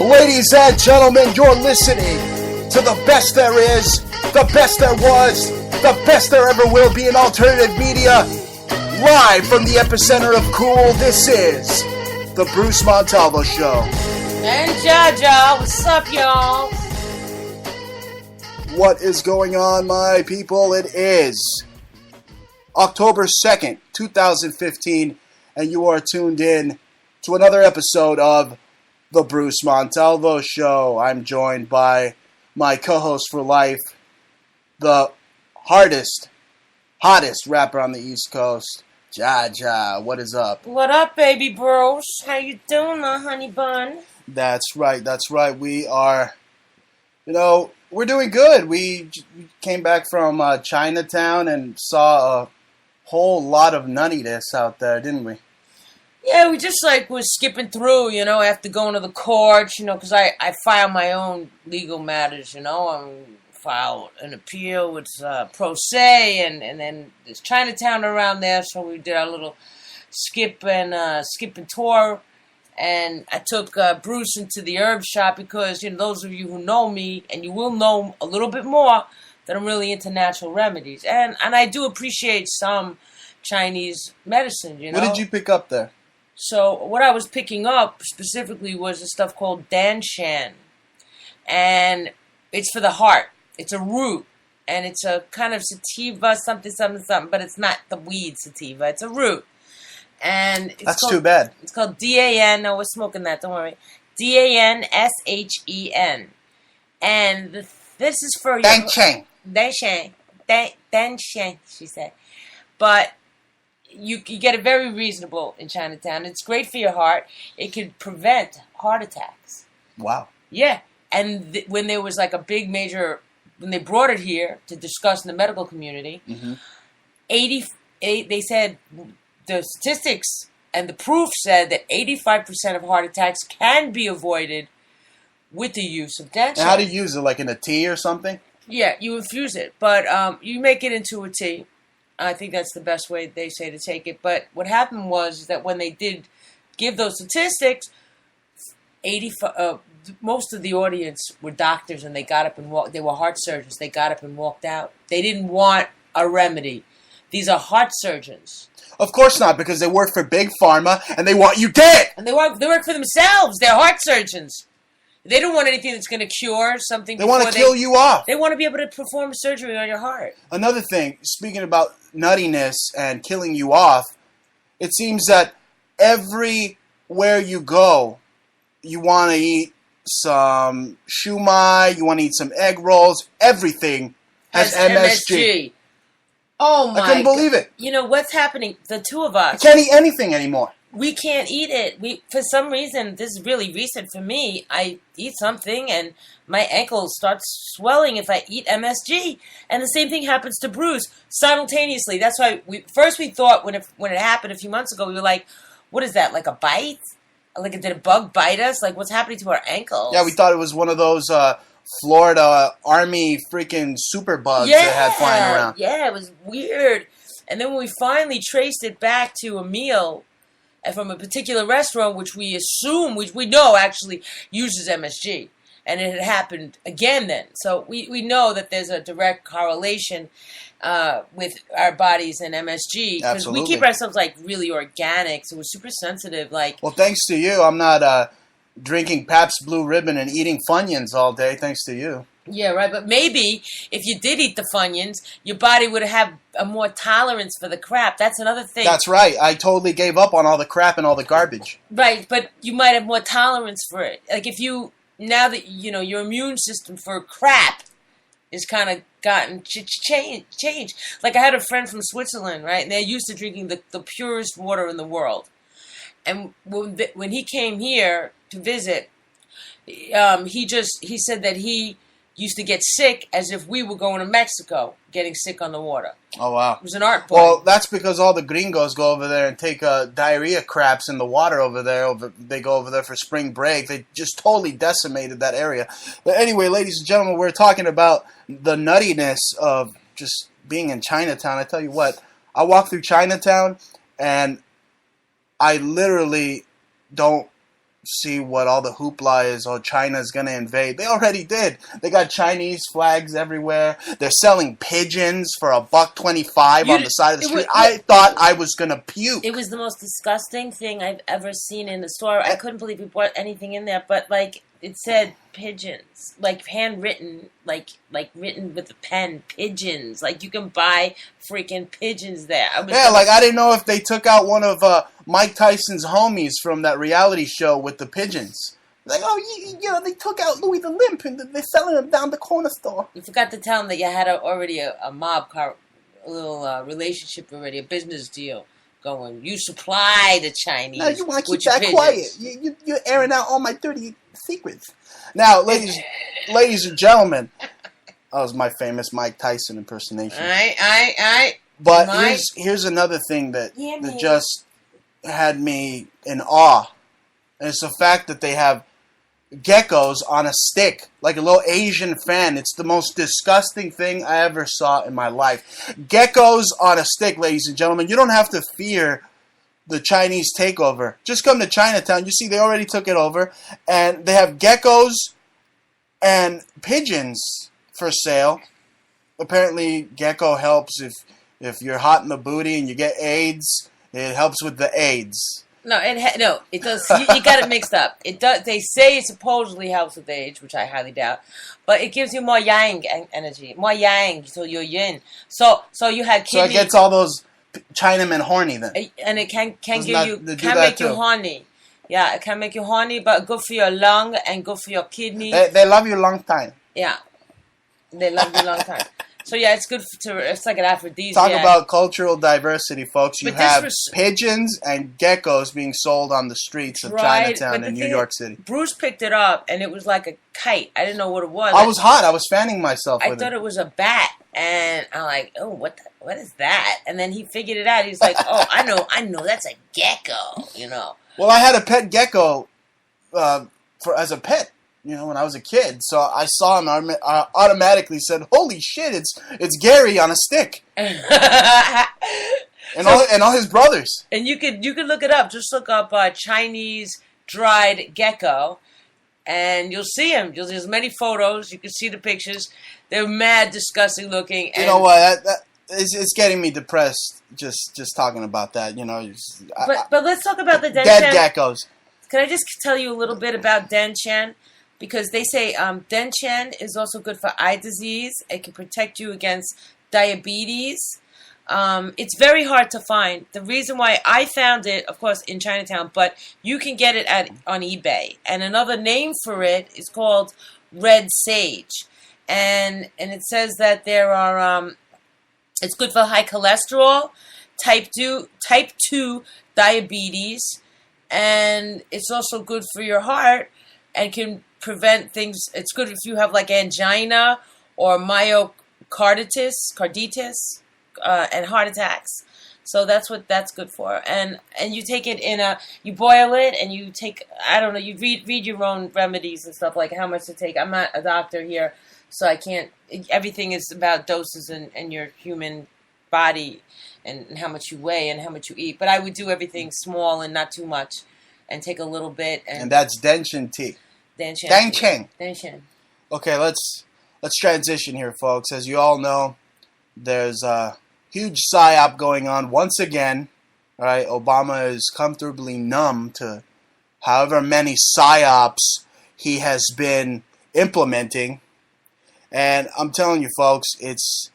Ladies and gentlemen, you're listening to the best there is, the best there was, the best there ever will be in alternative media. Live from the epicenter of cool, this is the Bruce Montalvo Show. And Jaja, what's up, y'all? What is going on, my people? It is October 2nd, 2015, and you are tuned in to another episode of the Bruce Montalvo Show. I'm joined by my co-host for life, the hottest rapper on the East Coast, Jaja. What is up? What up, baby bros? How you doing, honey bun? That's right. We are, we're doing good. We came back from Chinatown and saw a whole lot of nuttiness out there, didn't we? Yeah, we just was skipping through, after going to the courts, because I file my own legal matters, I filed an appeal with pro se, and then there's Chinatown around there, so we did our little skip and tour, and I took Bruce into the herb shop because, those of you who know me, and you will know a little bit more, that I'm really into natural remedies, and I do appreciate some Chinese medicine, What did you pick up there? So what I was picking up specifically was a stuff called danshan, and it's for the heart. It's a root, and it's a kind of sativa, something, but it's not the weed sativa. It's a root, and That's too bad. It's called DAN. No, we're smoking that. Don't worry. DANSHEN, and this is for Danshan. Danshan, she said, but. You get it very reasonable in Chinatown. It's great for your heart. It could prevent heart attacks. Wow. Yeah. And when there was a big major, when they brought it here to discuss in the medical community, they said the statistics and the proof said that 85% of heart attacks can be avoided with the use of danshan. How do you use it? Like in a tea or something? Yeah, you infuse it, but you make it into a tea. I think that's the best way they say to take it. But what happened was that when they did give those statistics, most of the audience were doctors, and they got up and walked. They were heart surgeons. They got up and walked out. They didn't want a remedy. These are heart surgeons. Of course not, because they work for Big Pharma, and they want you dead. And they work for themselves. They're heart surgeons. They don't want anything that's going to cure something. They want to kill you off. They want to be able to perform surgery on your heart. Another thing, speaking about nuttiness and killing you off, it seems that everywhere you go, you want to eat some shumai, you want to eat some egg rolls, everything has MSG. Oh my! I couldn't believe it. What's happening? The two of us. I can't eat anything anymore. We can't eat it. For some reason, this is really recent for me. I eat something and my ankle starts swelling if I eat MSG. And the same thing happens to Bruce simultaneously. That's why we thought when it happened a few months ago, we were like, what is that, like a bite? Did a bug bite us? What's happening to our ankles? Yeah, we thought it was one of those Florida Army freaking super bugs that had flying around. Yeah, it was weird. And then when we finally traced it back to a meal from a particular restaurant, which we assume, which we know actually uses MSG. And it had happened again then. So we know that there's a direct correlation with our bodies and MSG. Because we keep ourselves really organic, so we're super sensitive. Well, thanks to you, I'm not drinking Pabst Blue Ribbon and eating Funyuns all day, thanks to you. Yeah, right. But maybe if you did eat the Funyuns, your body would have a more tolerance for the crap. That's another thing. That's right. I totally gave up on all the crap and all the garbage. Right, but you might have more tolerance for it. If you, now that, your immune system for crap is kind of gotten changed. I had a friend from Switzerland, right, and they're used to drinking the purest water in the world. And when he came here to visit, he said that he used to get sick as if we were going to Mexico, getting sick on the water. Oh, wow. It was an art boy. Well, that's because all the gringos go over there and take diarrhea craps in the water over there. They go over there for spring break. They just totally decimated that area. But anyway, ladies and gentlemen, we're talking about the nuttiness of just being in Chinatown. I tell you what, I walk through Chinatown and I literally don't see what all the hoopla is. Oh, China's going to invade. They already did. They got Chinese flags everywhere. They're selling pigeons for $1.25 on the side of the street. I thought I was going to puke. It was the most disgusting thing I've ever seen in the store. I couldn't believe we bought anything in there, but like it said pigeons, like handwritten, like written with a pen, pigeons. Like you can buy freaking pigeons there. I didn't know if they took out one of Mike Tyson's homies from that reality show with the pigeons. Like, oh, they took out Louis the Limp and they're selling them down the corner store. You forgot to tell them that you had already a mob car, a little relationship already, a business deal going. You supply the Chinese. No, you want to keep that quiet. You're airing out all my dirty secrets. Now, ladies and gentlemen, that was my famous Mike Tyson impersonation. But here's another thing that just had me in awe. And it's the fact that they have geckos on a stick, like a little Asian fan. It's the most disgusting thing I ever saw in my life. Geckos on a stick, ladies and gentlemen. You don't have to fear the Chinese takeover. Just come to Chinatown. You see, they already took it over. And they have geckos and pigeons for sale. Apparently, gecko helps if you're hot in the booty and you get AIDS. It helps with the AIDS. No, it does. You got it mixed up. It does. They say it supposedly helps with age, which I highly doubt, but it gives you more yang energy, more yang, so you're yin. So you had kidney. So it gets all those Chinamen horny then, and it can make you horny. Yeah, it can make you horny, but good for your lung and good for your kidney. They love you long time. Yeah, they love you long time. So yeah, it's good it's like an aphrodisiac. Talk about cultural diversity, folks. You have pigeons and geckos being sold on the streets of Chinatown in New York City. Bruce picked it up, and it was like a kite. I didn't know what it was. I was hot. I was fanning myself with it. I thought it was a bat, and I'm like, oh, what is that? And then he figured it out. He's like, oh, I know, that's a gecko, you know. Well, I had a pet gecko as a pet. When I was a kid, so I saw him. I automatically said, "Holy shit! It's Gary on a stick," and all his brothers. And you could look it up. Just look up Chinese dried gecko, and you'll see him. There's many photos. You can see the pictures. They're mad, disgusting looking. And you know what? It's getting me depressed just talking about that. But let's talk about the dead geckos. Can I just tell you a little bit about Denchen? Because they say Denchen is also good for eye disease. It can protect you against diabetes. It's very hard to find. The reason why I found it, of course, in Chinatown, but you can get it on eBay. And another name for it is called red sage. And it says that there are, it's good for high cholesterol, type 2 diabetes, and it's also good for your heart and can prevent things. It's good if you have like angina or myocarditis, and heart attacks. So that's what that's good for. And you take it you boil it and you take, I don't know, you read your own remedies and stuff, like how much to take. I'm not a doctor here, so I can't, everything is about doses and your human body and how much you weigh and how much you eat. But I would do everything small and not too much and take a little bit. And that's Denchen tea. Denchen. Okay, let's transition here, folks. As you all know, there's a huge psyop going on once again. All right, Obama is comfortably numb to however many psyops he has been implementing, and I'm telling you, folks, it's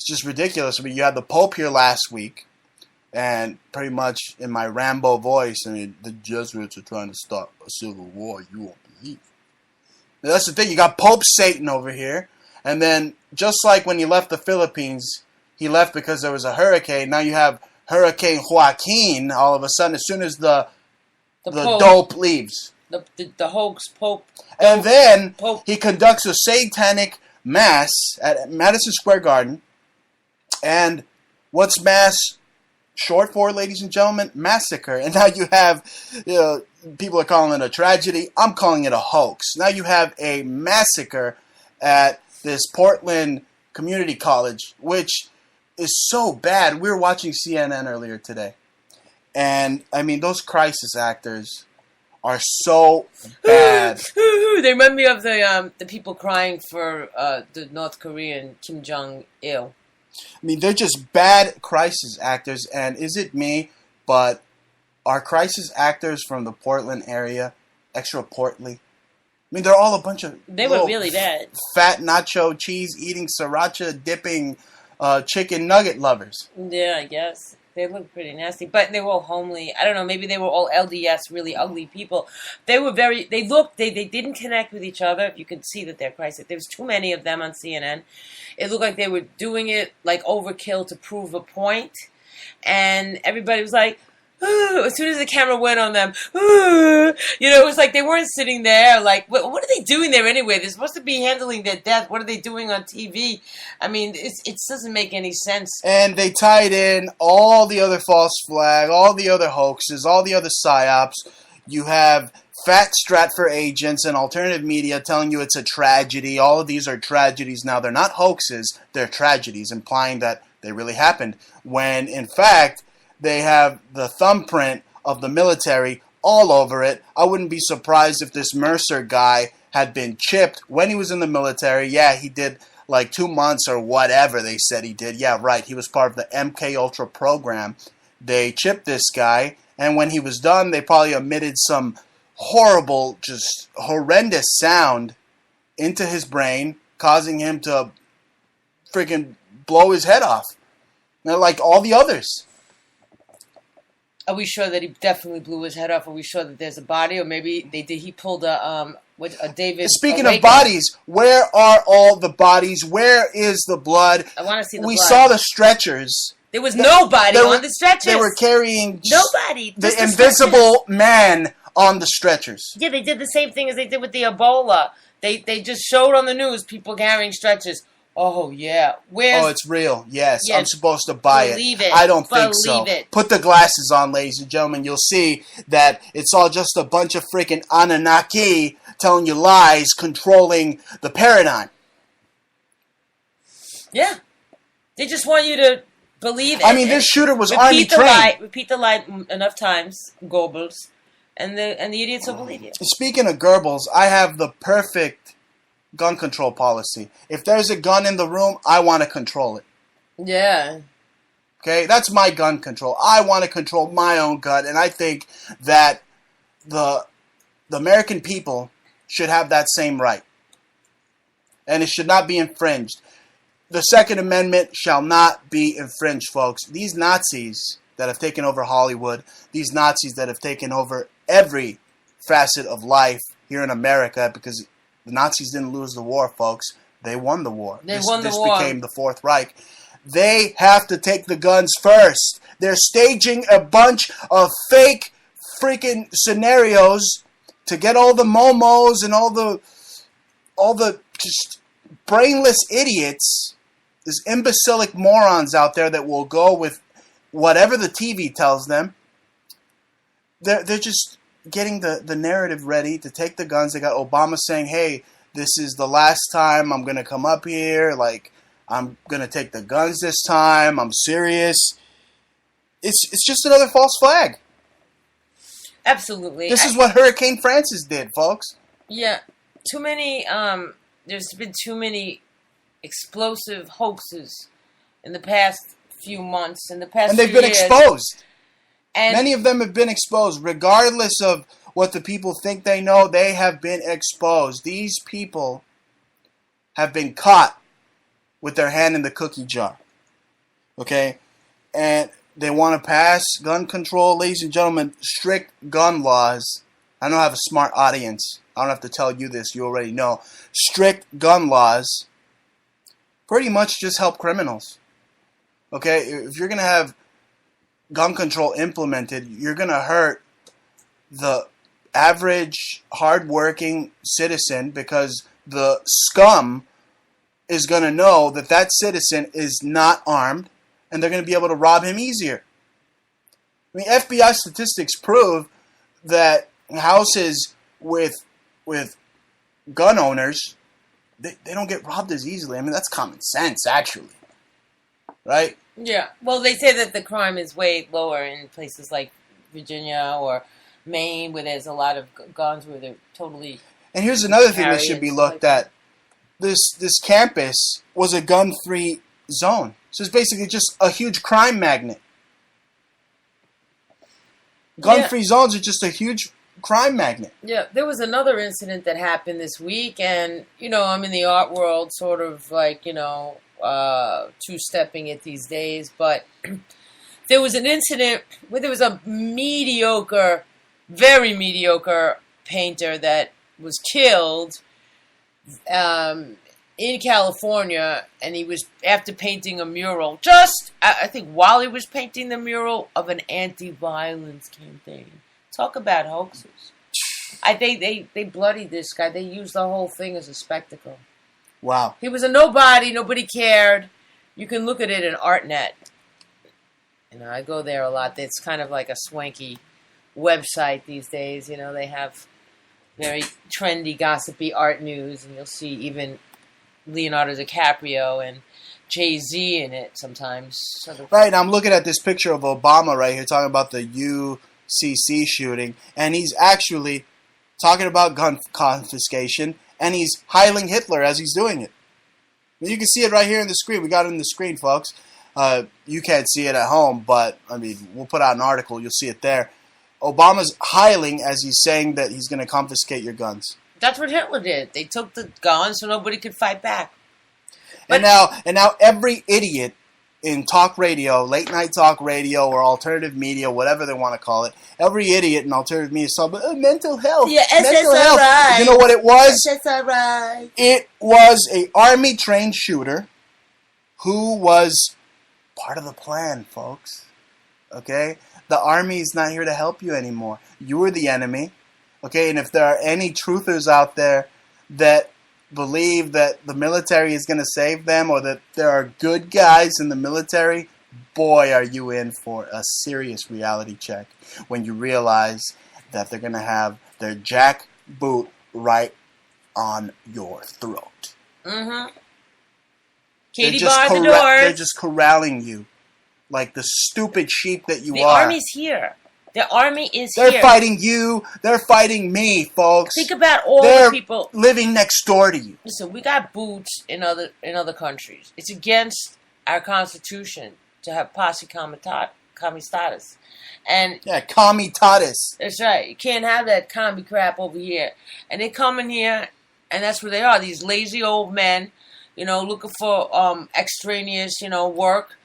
just ridiculous. I mean, you had the Pope here last week, and pretty much in my Rambo voice, the Jesuits are trying to start a civil war. You won't believe. Now, that's the thing. You got Pope Satan over here, and then just like when he left the Philippines, he left because there was a hurricane. Now you have Hurricane Joaquin. All of a sudden, as soon as the dope leaves, the hoax Pope, and then he conducts a satanic mass at Madison Square Garden. And what's mass short for, ladies and gentlemen? Massacre. And now you have, people are calling it a tragedy. I'm calling it a hoax. Now you have a massacre at this Portland Community College, which is so bad. We were watching CNN earlier today. And, I mean, those crisis actors are so bad. They remind me of the people crying for the North Korean Kim Jong-il. I mean, they're just bad crisis actors, and is it me, but are crisis actors from the Portland area extra portly? I mean, they're all a bunch of They were really bad. Fat nacho cheese eating, sriracha dipping, chicken nugget lovers. Yeah, I guess. They look pretty nasty, but they were all homely. I don't know, maybe they were all LDS, really ugly people. They didn't connect with each other. You could see that they're crisis. There was too many of them on CNN. It looked like they were doing it like overkill to prove a point. And everybody was like, as soon as the camera went on them, it was like they weren't sitting there like, what are they doing there anyway? They're supposed to be handling their death. What are they doing on TV? I mean, it doesn't make any sense. And they tied in all the other false flag, all the other hoaxes, all the other psyops. You have fat Stratfor agents and alternative media telling you it's a tragedy. All of these are tragedies. Now, they're not hoaxes, they're tragedies, implying that they really happened, when in fact they have the thumbprint of the military all over it. I wouldn't be surprised if this Mercer guy had been chipped when he was in the military. Yeah, he did like 2 months or whatever they said he did. Yeah, right. He was part of the MK Ultra program. They chipped this guy, and when he was done, they probably emitted some horrible, just horrendous sound into his brain, causing him to freaking blow his head off. Now, like all the others. Are we sure that he definitely blew his head off? Are we sure that there's a body, or maybe he pulled a David? Speaking of bodies, where are all the bodies? Where is the blood? I want to see the blood. We saw the stretchers. There was nobody on the stretchers. They were carrying nobody. The invisible man on the stretchers. Yeah, they did the same thing as they did with the Ebola. They just showed on the news people carrying stretchers. Oh, yeah. It's real. Yes, I'm supposed to buy it. I don't think so. Put the glasses on, ladies and gentlemen. You'll see that it's all just a bunch of freaking Anunnaki telling you lies, controlling the paradigm. Yeah. They just want you to believe it. I mean, this shooter was army trained. Repeat the lie enough times, Goebbels, and the idiots will believe you. Speaking of Goebbels, I have the perfect gun control policy. If there's a gun in the room, I want to control it. Yeah. Okay, that's my gun control. I want to control my own gun, and I think that the American people should have that same right. And it should not be infringed. The Second Amendment shall not be infringed, folks. These Nazis that have taken over Hollywood, these Nazis that have taken over every facet of life here in America, because the Nazis didn't lose the war, folks. They won the war. This became the Fourth Reich. They have to take the guns first. They're staging a bunch of fake freaking scenarios to get all the momos and all the just brainless idiots, these imbecilic morons out there that will go with whatever the TV tells them. They're just getting the narrative ready to take the guns. They got Obama saying, hey, this is the last time I'm going to come up here. Like, I'm going to take the guns this time. I'm serious. It's just another false flag. Absolutely. This is what Hurricane Francis did, folks. Yeah. Too many, there's been too many explosive hoaxes in the past few months, in the past and they've few been years. Exposed. And many of them have been exposed. Regardless of what the people think they know, they have been exposed. These people have been caught with their hand in the cookie jar. Okay? And they want to pass gun control. Ladies and gentlemen, strict gun laws. I know I have a smart audience. I don't have to tell you this. You already know. Strict gun laws pretty much just help criminals. Okay? If you're going to have gun control implemented, you're going to hurt the average hardworking citizen, because the scum is going to know that that citizen is not armed, and they're going to be able to rob him easier. I mean, FBI statistics prove that houses with gun owners, they don't get robbed as easily. I mean, that's common sense, actually. Right? Yeah. Well, they say that the crime is way lower in places like Virginia or Maine, where there's a lot of guns where they're totally. And here's another thing that should be looked at. This campus was a gun-free zone. So it's basically just a huge crime magnet. Gun-free zones are just a huge crime magnet. Yeah, there was another incident that happened this week, and, I'm in the art world, sort of like, two-stepping it these days, but there was an incident where there was a very mediocre painter that was killed in California, and he was after painting a mural, I think while he was painting the mural of an anti-violence campaign. Talk about hoaxes. I think they bloodied this guy. They used the whole thing as a spectacle. Wow. He was a nobody. Nobody cared. You can look at it in ArtNet. I go there a lot. It's kind of like a swanky website these days. They have very trendy, gossipy art news, and you'll see even Leonardo DiCaprio and Jay-Z in it sometimes. Right, and I'm looking at this picture of Obama right here talking about the UCC shooting, and he's actually talking about gun confiscation, and he's heiling Hitler as he's doing it. You can see it right here on the screen. We got it on the screen, folks. You can't see it at home, but, we'll put out an article. You'll see it there. Obama's heiling as he's saying that he's going to confiscate your guns. That's what Hitler did. They took the guns so nobody could fight back. And now every idiot in talk radio, late night talk radio, or alternative media, whatever they want to call it, every idiot in alternative media is talking about mental health. Yeah, mental health. Right. You know what it was? Right. It was a army trained shooter who was part of the plan, folks. Okay? The army is not here to help you anymore. You were the enemy. Okay? And if there are any truthers out there that believe that the military is going to save them, or that there are good guys in the military, boy, are you in for a serious reality check when you realize that they're going to have their jackboot right on your throat. Mm-hmm. Katie barred the doors. They're just corralling you like the stupid sheep that you are. The army's here. The army is here. They're fighting you. They're fighting me, folks. Think about all the people living next door to you. Listen, we got boots in other countries. It's against our constitution to have posse comitatus. And yeah, comitatus. That's right. You can't have that commie crap over here. And they come in here, and that's where they are. These lazy old men, looking for extraneous, work.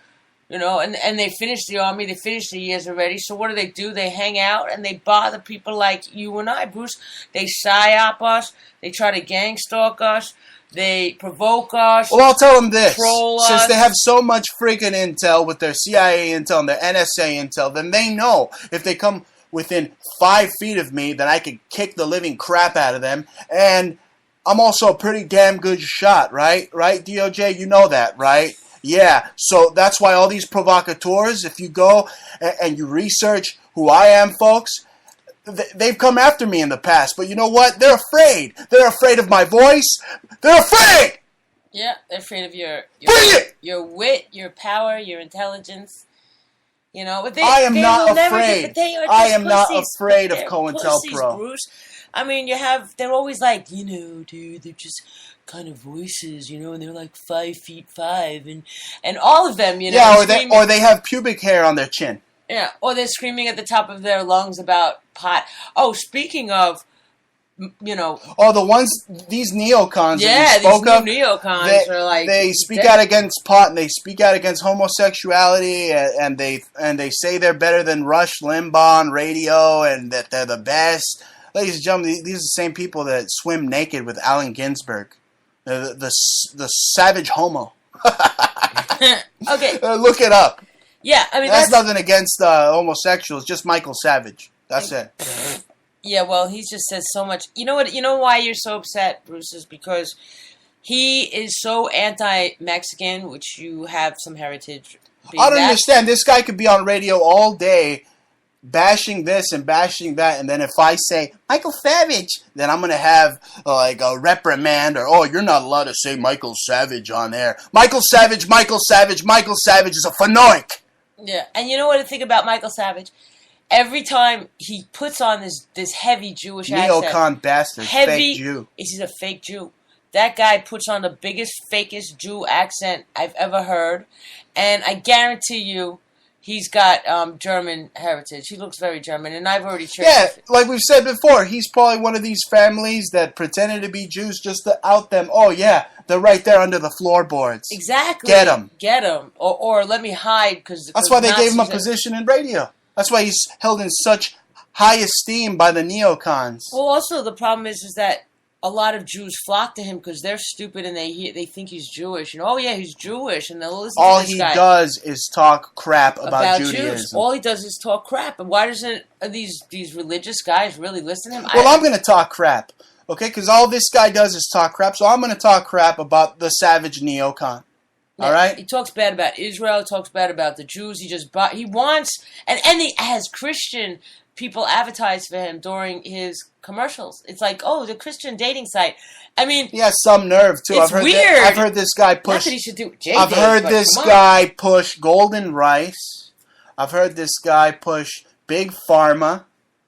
And they finish the army, they finish the years already. So what do? They hang out and they bother people like you and I, Bruce. They psyop us. They try to gang stalk us. They provoke us. Well, I'll tell them this. Troll Since us. They have so much freaking intel with their CIA intel and their NSA intel, then they know if they come within 5 feet of me, then I could kick the living crap out of them. And I'm also a pretty damn good shot, right? Right, DOJ? You know that, right? Yeah, so that's why all these provocateurs, if you go and you research who I am, folks, they've come after me in the past. But you know what? They're afraid. They're afraid of my voice. They're afraid! Yeah, they're afraid of your wit, your power, your intelligence. But I am not afraid. I am not afraid of COINTELPRO. Bruce. They're always like, dude, they're just kind of voices, and they're like 5'5", and all of them, Yeah, or they have pubic hair on their chin. Yeah, or they're screaming at the top of their lungs about pot. Oh, speaking of, Oh, these neocons. Yeah, that we spoke these new neocons are like they speak out against pot and they speak out against homosexuality and they say they're better than Rush Limbaugh on radio and that they're the best. Ladies and gentlemen, these are the same people that swim naked with Allen Ginsberg. The savage homo. Okay. Look it up. Yeah, that's nothing against homosexuals, just Michael Savage. That's it. Yeah, well, he just says so much. You know what? You know why you're so upset, Bruce, is because he is so anti-Mexican, which you have some heritage. I don't understand. This guy could be on radio all day bashing this and bashing that, and then if I say Michael Savage, then I'm going to have a reprimand, or you're not allowed to say Michael Savage on air. Michael Savage is a phenoic. Yeah, and you know what I think about Michael Savage? every time he puts on this heavy Jewish accent. Neocon bastard, Heavy, fake Jew. He's a fake Jew. That guy puts on the biggest, fakest Jew accent I've ever heard. And I guarantee you, he's got German heritage. He looks very German, and I've already checked. Yeah, like we've said before, he's probably one of these families that pretended to be Jews just to out them. Oh, yeah, they're right there under the floorboards. Exactly. Get him. Get him. Or let me hide. Because that's why they gave him a position in radio. That's why he's held in such high esteem by the neocons. Well, also, the problem is that a lot of Jews flock to him because they're stupid and they think he's Jewish. Oh yeah, he's Jewish, and they'll listen all to this he guy. does is talk crap about Judaism. Jews. All he does is talk crap. And why doesn't these religious guys really listen to him? Well, I'm going to talk crap, okay? Because all this guy does is talk crap, so I'm going to talk crap about the savage neocon. Yeah, all right? He talks bad about Israel. Talks bad about the Jews. He wants and he has Christian people advertise for him during his commercials. It's like, oh, the Christian dating site. I mean, he has some nerve too. It's weird. I've heard this guy push. Not that he should do J-Days, I've heard this guy push golden rice. I've heard this guy push big pharma.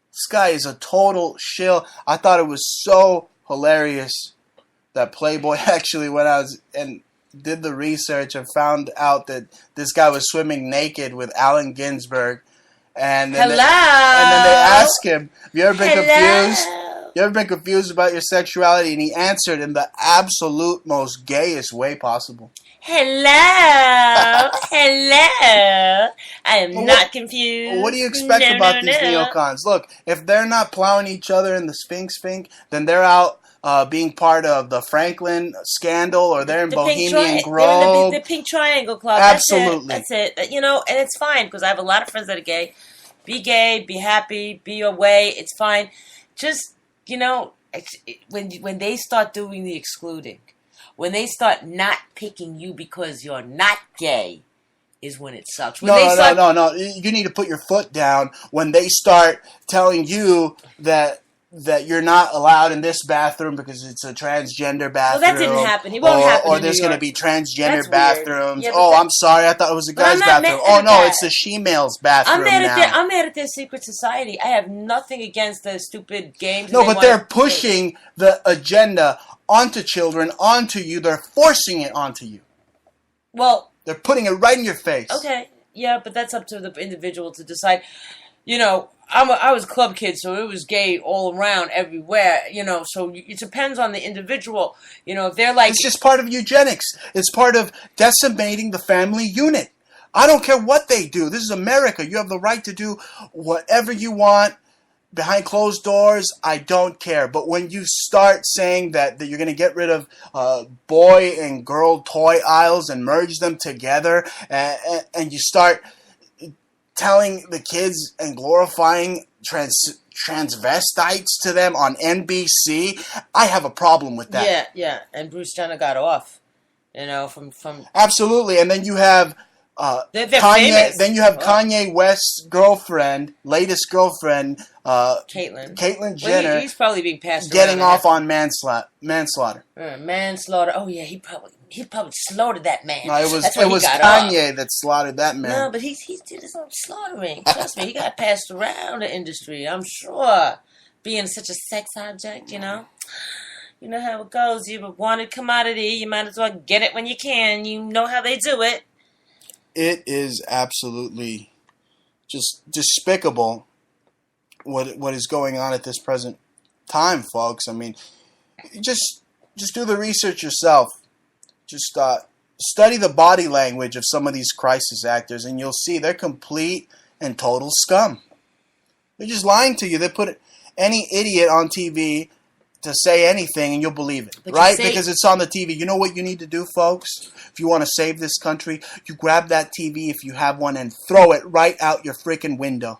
This guy is a total shill. I thought it was so hilarious that Playboy actually went out and did the research and found out that this guy was swimming naked with Allen Ginsberg. And then, and then they ask him, have you ever been confused? You ever been confused about your sexuality? And he answered in the absolute most gayest way possible. Hello. Hello. I am not confused. What do you expect about these neocons? Look, if they're not plowing each other in the Sphinx, then they're out being part of the Franklin scandal, or they're in Bohemian Grove. The Pink Triangle Club. Absolutely. That's it. And it's fine, because I have a lot of friends that are gay. Be gay, be happy, be your way. It's fine. Just, when they start doing the excluding, when they start not picking you because you're not gay, is when it sucks. No. You need to put your foot down when they start telling you that you're not allowed in this bathroom because it's a transgender bathroom. Well, that didn't happen. It won't happen. Or there's going to be transgender bathrooms. Yeah, I'm sorry. I thought it was a guy's bathroom. Oh, no, it's the she-male's bathroom I'm mad at their secret society. I have nothing against the stupid games. No, but they're pushing the agenda onto children, onto you. They're forcing it onto you. Well, they're putting it right in your face. Okay. Yeah, but that's up to the individual to decide. I was a club kid, so it was gay all around, everywhere, so it depends on the individual. If they're like... It's just part of eugenics. It's part of decimating the family unit. I don't care what they do. This is America. You have the right to do whatever you want behind closed doors. I don't care. But when you start saying that you're going to get rid of boy and girl toy aisles and merge them together, and you start telling the kids and glorifying transvestites to them on NBC, I have a problem with that. Yeah, and Bruce Jenner got off, from... Absolutely, and then you have Kanye. Famous. Then you have Kanye West's latest girlfriend, Caitlyn Jenner. Well, he's probably being passed getting around off on manslaughter. Manslaughter. Oh yeah, he probably slaughtered that man. No, it was Kanye that slaughtered that man. No, but he did his own slaughtering. Trust me, he got passed around the industry, I'm sure. Being such a sex object, You know how it goes. You're a wanted commodity. You might as well get it when you can. You know how they do it. It is absolutely just despicable what is going on at this present time, folks. I mean, just do the research yourself. Just study the body language of some of these crisis actors, and you'll see they're complete and total scum. They're just lying to you. They put any idiot on TV to say anything, and you'll believe it, right? Because it's on the TV. You know what you need to do, folks? If you want to save this country, you grab that TV, if you have one, and throw it right out your freaking window,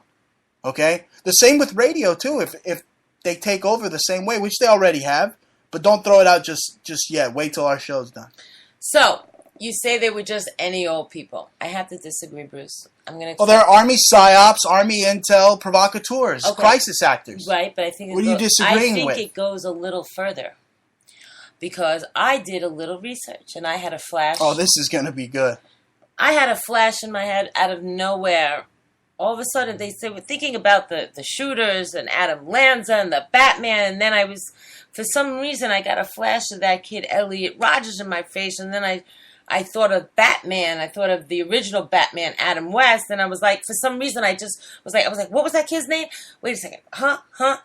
okay? The same with radio, too, if they take over the same way, which they already have, but don't throw it out just yet. Wait till our show's done. So, you say they were just any old people. I have to disagree, Bruce. They're Army psyops, Army intel, provocateurs, crisis actors. Right, but I think what are you disagreeing with? I think it goes a little further. Because I did a little research, and I had a flash. Oh, this is going to be good. I had a flash in my head out of nowhere all of a sudden they were thinking about the shooters and Adam Lanza and the Batman, and then for some reason, I got a flash of that kid Elliot Rogers in my face, and then I thought of Batman. I thought of the original Batman, Adam West, and I was like, for some reason, I was like, what was that kid's name? Wait a second, huh?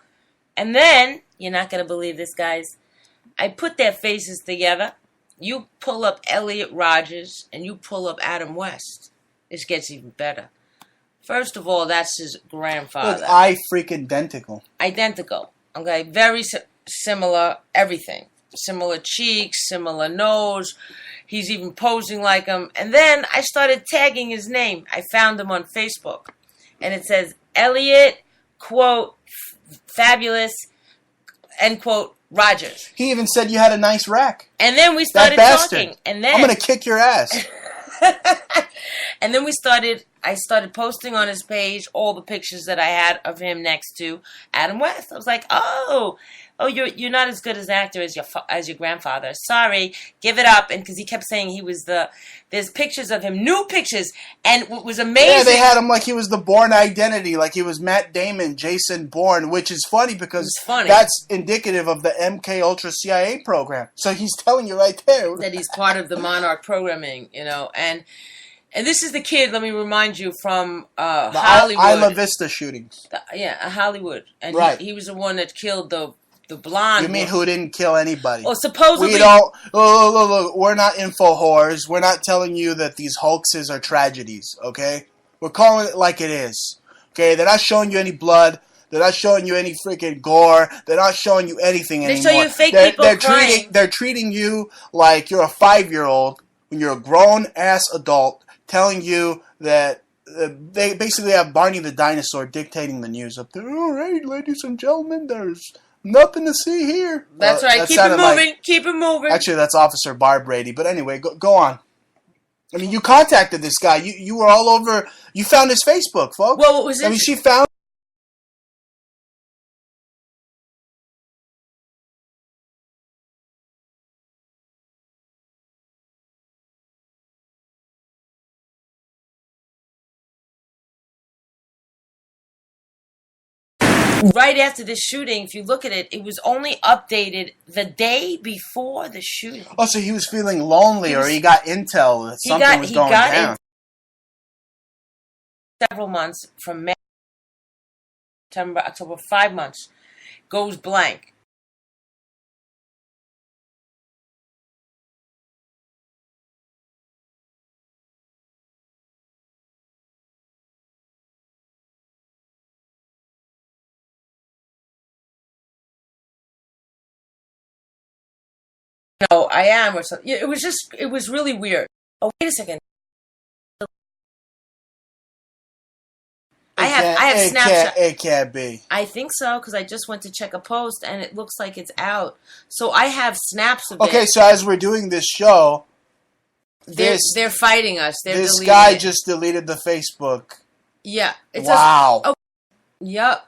And then, you're not gonna believe this, guys. I put their faces together. You pull up Elliot Rogers, and you pull up Adam West. This gets even better. First of all, that's his grandfather. Look, freaking identical. Identical. Okay, very similar everything. Similar cheeks, similar nose. He's even posing like him. And then I started tagging his name. I found him on Facebook. And it says, Elliot, quote, fabulous, end quote, Rogers. He even said you had a nice rack. And then we started talking. And then I'm going to kick your ass. And then I started posting on his page all the pictures that I had of him next to Adam West. I was like, oh, you're not as good as an actor as your grandfather. Sorry, give it up. And because he kept saying there's pictures of him, new pictures, and what was amazing. Yeah, they had him like he was the Bourne identity, like he was Matt Damon, Jason Bourne, which is funny because that's indicative of the MK Ultra CIA program. So he's telling you right there that he's part of the Monarch programming, And this is the kid, let me remind you, from Hollywood. Isla Vista shootings. Hollywood. And right. He was the one that killed the blonde. You mean who didn't kill anybody? Well, supposedly. We don't. Look, we're not info whores. We're not telling you that these hoaxes are tragedies, okay? We're calling it like it is. Okay? They're not showing you any blood. They're not showing you any freaking gore. They're not showing you anything anymore. They show you fake people crying. They're treating you like you're a 5-year-old when you're a grown-ass adult, telling you that they basically have Barney the dinosaur dictating the news up there. All right, ladies and gentlemen, there's nothing to see here. That's right. Keep it moving. Keep it moving. Actually, that's Officer Bar Brady. But anyway, go on. I mean, you contacted this guy. You were all over. You found his Facebook, folks. Well, what was it? I mean, she found. Right after the shooting, if you look at it, it was only updated the day before the shooting. Oh, so he was feeling lonely, or he got intel that something was going down. Several months from May, September, October, 5 months goes blank. No, I am or something. It was really weird. Oh, wait a second. I have Snapchat. It can't be. I think so, because I just went to check a post, and it looks like it's out. So I have snaps of it. Okay, so as we're doing this show, they're fighting us. This guy just deleted the Facebook. Yeah. Wow. Yep.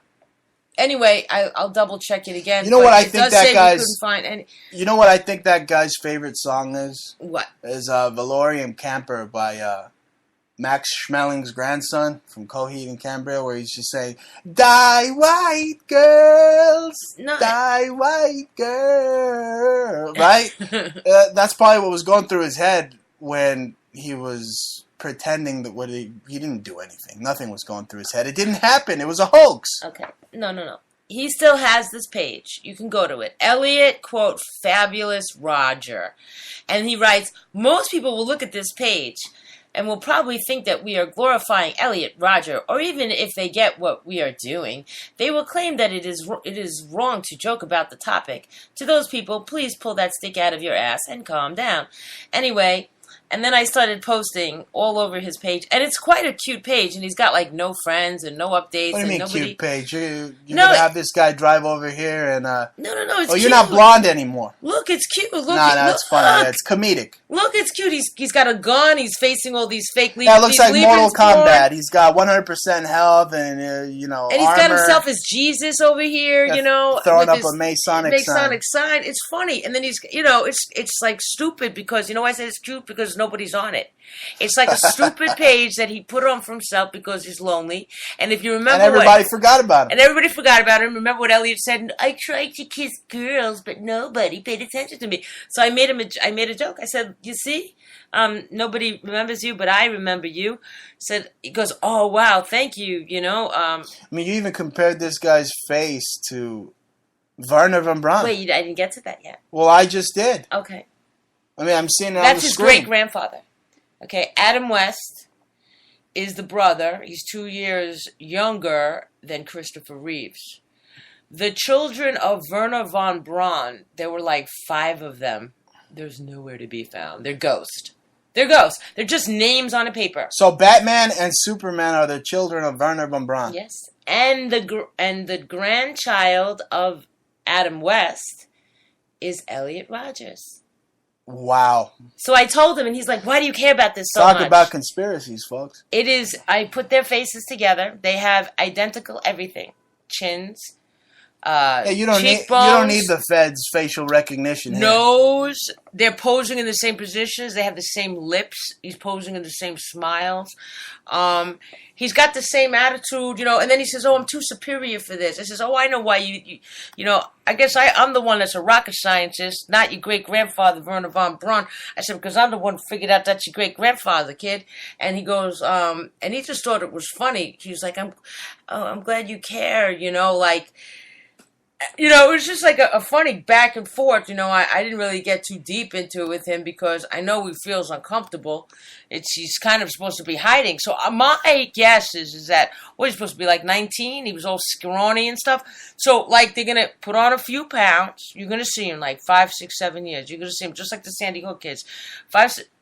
Anyway, I'll double check it again. You know what I think that guy's. Couldn't find any. You know what I think that guy's favorite song is? What? Is Valorium Camper by Max Schmeling's grandson from Coheed and Cambria, where he's just saying, "Die white girls, die white girl." Right? That's probably what was going through his head when he was pretending that he didn't do anything. Nothing was going through his head. It didn't happen. It was a hoax. Okay. No. He still has this page. You can go to it. Elliot, quote, fabulous Roger. And he writes, most people will look at this page and will probably think that we are glorifying Elliot Roger, or even if they get what we are doing, they will claim that it is wrong to joke about the topic. To those people, please pull that stick out of your ass and calm down. Anyway, and then I started posting all over his page, and it's quite a cute page, and he's got like no friends and no updates. What do you mean nobody... cute page? You're gonna have this guy drive over here and No, it's cute. You're You're not blonde anymore. Look, it's cute. Look, it's funny. Look. It's comedic. Look, it's cute. He's got a gun. He's facing all these fake leaders. Yeah, it looks like Mortal Kombat. He's got 100% health and and he's armor. Got himself as Jesus over here. Throwing up a Masonic sign. It's funny, and then he's it's like stupid because I said it's cute because nobody's on it. It's like a stupid page that he put on for himself because he's lonely. And if you remember, and everybody forgot about him. And everybody forgot about him. Remember what Elliot said? I tried to kiss girls, but nobody paid attention to me. So I made a joke. I said, "You see, nobody remembers you, but I remember you." He goes, "Oh wow, thank you." I mean, you even compared this guy's face to Werner von Braun. Wait, I didn't get to that yet. Well, I just did. Okay. I mean, I'm seeing it on That's the his screen. great-grandfather. Okay, Adam West is the brother. He's 2 years younger than Christopher Reeves. The children of Werner von Braun, there were like 5 of them. There's nowhere to be found. They're ghosts. They're ghosts. They're just names on a paper. So Batman and Superman are the children of Werner von Braun. Yes, and the grandchild of Adam West is Elliot Rodgers. Wow. So I told him, and he's like, "Why do you care about this so much?" Talk about conspiracies, folks. It is, I put their faces together. They have identical everything. Chins, Yeah, you don't need the Fed's facial recognition here. Nose. They're posing in the same positions. They have the same lips. He's posing in the same smiles. He's got the same attitude, and then he says, "Oh, I'm too superior for this." I says, "Oh, I know why I guess I'm the one that's a rocket scientist, not your great-grandfather, Werner von Braun." I said, "Because I'm the one who figured out that's your great-grandfather, kid." And he goes, and he just thought it was funny. He was like, I'm glad you care, it was just like a funny back and forth. I didn't really get too deep into it with him because I know he feels uncomfortable. He's kind of supposed to be hiding. So my guess is that, he's supposed to be like 19. He was all scrawny and stuff. So like they're going to put on a few pounds. You're going to see him like 5, 6, 7 years. You're going to see him just like the Sandy Hook kids.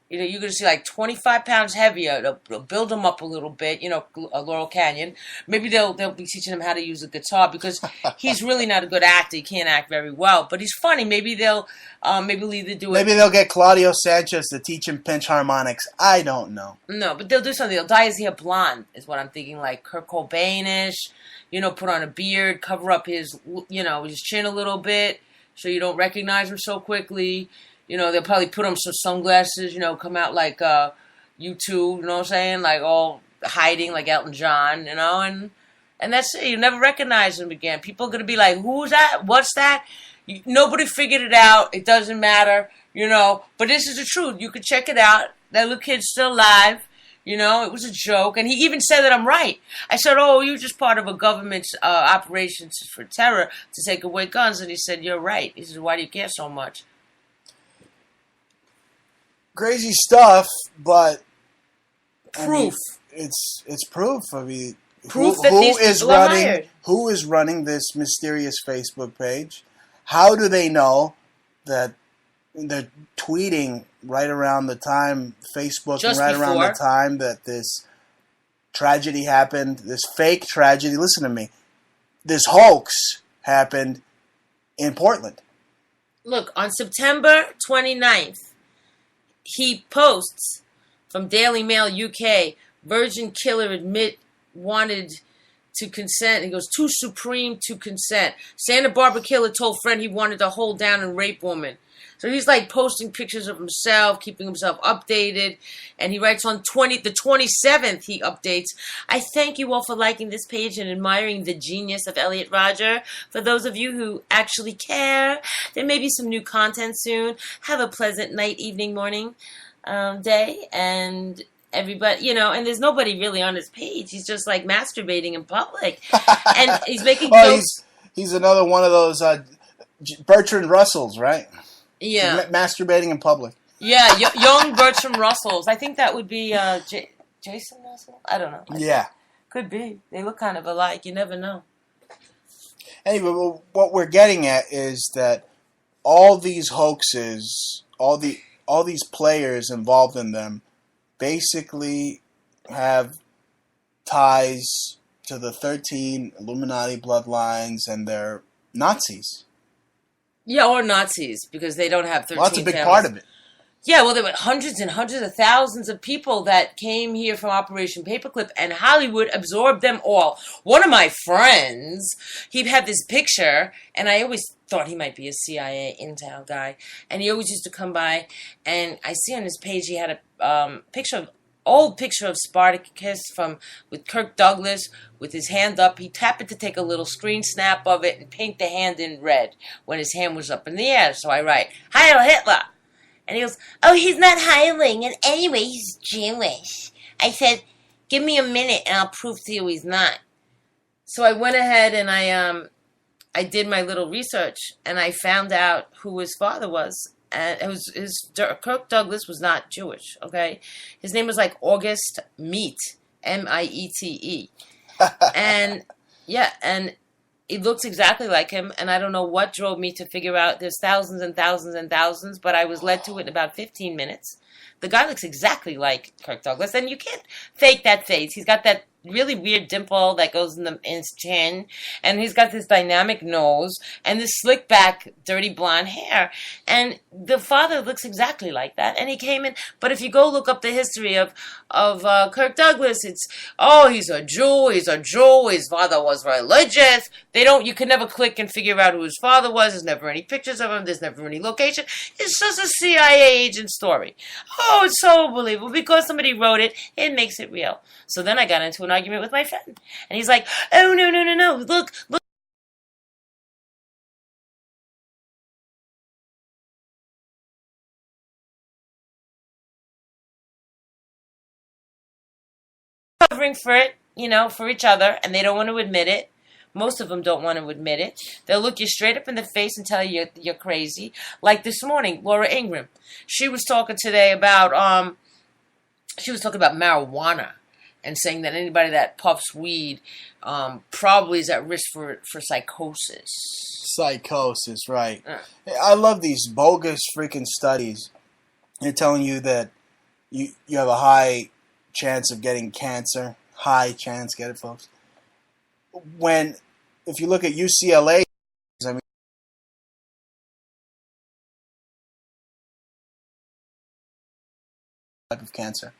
You're going to see like 25 pounds heavier. They'll build them up a little bit, Laurel Canyon. Maybe they'll be teaching him how to use the guitar because he's really not a good actor. He can't act very well, but he's funny. Maybe they'll either do it. Maybe they'll get Claudio Sanchez to teach him pinch harmonics. I don't know. No, but they'll do something. They'll dye his hair blonde is what I'm thinking, like Kurt Cobain-ish, put on a beard, cover up his chin a little bit so you don't recognize him so quickly. They'll probably put on some sunglasses, come out like U2, you know what I'm saying? Like all hiding like Elton John, and that's it. You never recognize him again. People are going to be like, who's that? What's that? Nobody figured it out. It doesn't matter, But this is the truth. You could check it out. That little kid's still alive. It was a joke. And he even said that I'm right. I said, you're just part of a government's operations for terror to take away guns. And he said, you're right. He said, why do you care so much? Crazy stuff, but proof. It's proof. I mean, proof that these people are hired. Who is running this mysterious Facebook page? How do they know that they're tweeting right around the time Facebook just and right before. around the time that this tragedy happened, this fake tragedy? Listen to me. This hoax happened in Portland. Look, on September 29th. He posts from Daily Mail UK, virgin killer wanted to consent. He goes, too supreme to consent. Santa Barbara killer told friend he wanted to hold down and rape woman. So he's like posting pictures of himself, keeping himself updated. And he writes on the 27th, he updates, I thank you all for liking this page and admiring the genius of Elliot Rodger. For those of you who actually care, there may be some new content soon. Have a pleasant night, evening, morning, day. And everybody, and there's nobody really on his page. He's just like masturbating in public. And he's making jokes. He's another one of those Bertrand Russells, right? Yeah. Masturbating in public. Yeah, young Bertram Russells. I think that would be Jason Russell? I don't know. Yeah. Could be. They look kind of alike. You never know. Anyway, what we're getting at is that all these hoaxes, all these players involved in them, basically have ties to the 13 Illuminati bloodlines, and they're Nazis. Yeah, or Nazis, because they don't have 13 Well, that's a big families. part of it. Yeah, well, there were hundreds and hundreds of thousands of people that came here from Operation Paperclip, and Hollywood absorbed them all. One of my friends, he had this picture, and I always thought he might be a CIA intel guy, and he always used to come by, and I see on his page he had a old picture of Spartacus with Kirk Douglas with his hand up. He happened to take a little screen snap of it and paint the hand in red when his hand was up in the air. So I write, Heil Hitler! And he goes, oh, he's not heiling, and anyway, he's Jewish. I said, give me a minute and I'll prove to you he's not. So I went ahead and I did my little research, and I found out who his father was. And Kirk Douglas was not Jewish, okay? His name was like August Meat, Miete. And, yeah, and it looks exactly like him, and I don't know what drove me to figure out there's thousands and thousands and thousands, but I was led to it in about 15 minutes. The guy looks exactly like Kirk Douglas, and you can't fake that face. He's got that really weird dimple that goes in his chin, and he's got this dynamic nose and this slick back dirty blonde hair, and the father looks exactly like that, and he came in. But if you go look up the history of Kirk Douglas, it's he's a Jew, his father was religious. You could never click and figure out who his father was. There's never any pictures of him, there's never any location. It's just a CIA agent story. Oh, it's so believable because somebody wrote it. It makes it real. So then I got into an argument with my friend, and he's like, oh, no, look, covering for it, for each other, and they don't want to admit it. Most of them don't want to admit it. They'll look you straight up in the face and tell you you're crazy. Like this morning, Laura Ingraham, she was talking today about marijuana, and saying that anybody that puffs weed probably is at risk for psychosis. Psychosis, right. I love these bogus freaking studies. They're telling you that you have a high chance of getting cancer. High chance, get it, folks? If you look at UCLA, I mean, type of cancer.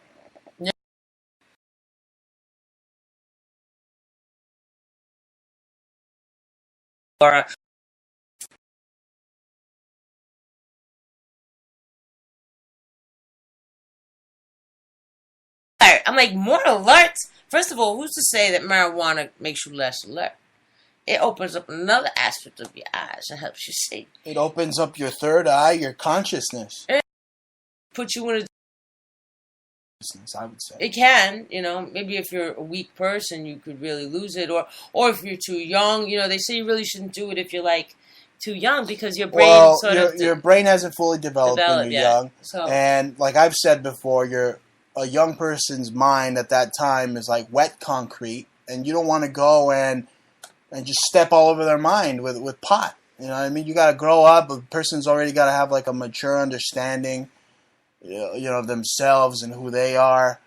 Laura. I'm like, more alert? First of all, who's to say that marijuana makes you less alert? It opens up another aspect of your eyes and helps you see. It opens up your third eye, your consciousness. It puts you in a... I would say. It can, maybe if you're a weak person, you could really lose it. Or if you're too young, they say you really shouldn't do it if you're, too young because your brain your brain hasn't fully developed when you're young. So. And like I've said before, a young person's mind at that time is like wet concrete, and you don't want to go and just step all over their mind with pot. You know what I mean? You got to grow up. A person's already got to have like a mature understanding, of themselves and who they are.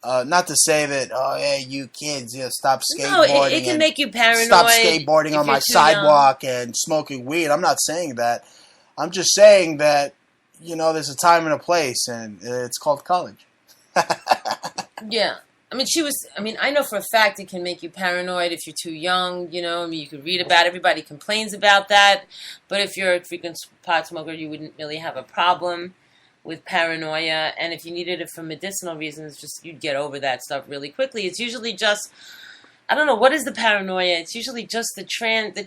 Not to say that, hey, you kids, stop skateboarding. No, it can make you paranoid. Stop skateboarding on my sidewalk and smoking weed. I'm not saying that. I'm just saying that, there's a time and a place, and it's called college. Yeah. I know for a fact it can make you paranoid if you're too young, you could read about it. Everybody complains about that. But if you're a frequent pot smoker, you wouldn't really have a problem with paranoia. And if you needed it for medicinal reasons, you'd get over that stuff really quickly. It's usually just, I don't know, what is the paranoia? It's usually just the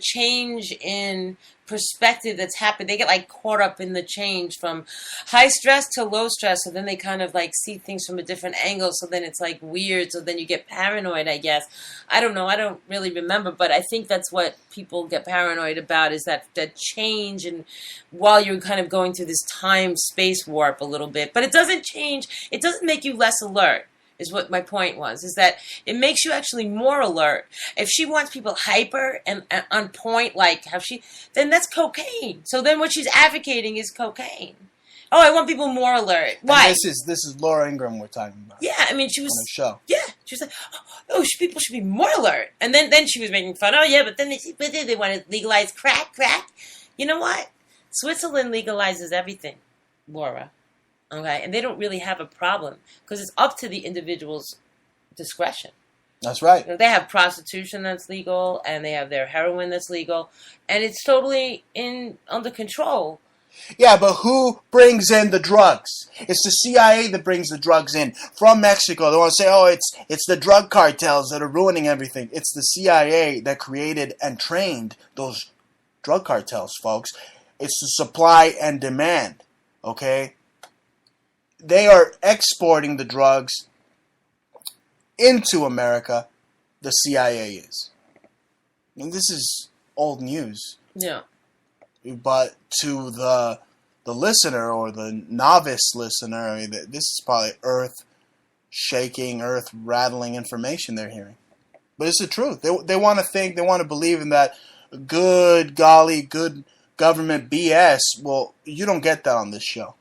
change in perspective that's happened. They get caught up in the change from high stress to low stress, so then they kind of see things from a different angle, so then it's weird, so then you get paranoid, I guess. I don't know, I don't really remember, but I think that's what people get paranoid about, is that change, and while you're kind of going through this time-space warp a little bit. But it doesn't make you less alert. Is what my point was, is that it makes you actually more alert. If she wants people hyper and on point, then that's cocaine. So then what she's advocating is cocaine. Oh, I want people more alert. Why? And this is Laura Ingraham we're talking about. Yeah, she was on a show. Yeah, she was like, people should be more alert. And then she was making fun. Oh yeah, but then they want to legalize crack. You know what? Switzerland legalizes everything, Laura. Okay, and they don't really have a problem because it's up to the individual's discretion. That's right. They have prostitution that's legal, and they have their heroin that's legal, and it's totally under control. Yeah, but who brings in the drugs? It's the CIA that brings the drugs in from Mexico. They want to say, oh, it's the drug cartels that are ruining everything. It's the CIA that created and trained those drug cartels, folks. It's the supply and demand, okay? They are exporting the drugs into America. The CIA is. And this is old news. Yeah. But to the listener or the novice listener, I mean, this is probably earth-shaking, earth-rattling information they're hearing. But it's the truth. They want to think, they want to believe in that good government BS. Well, you don't get that on this show.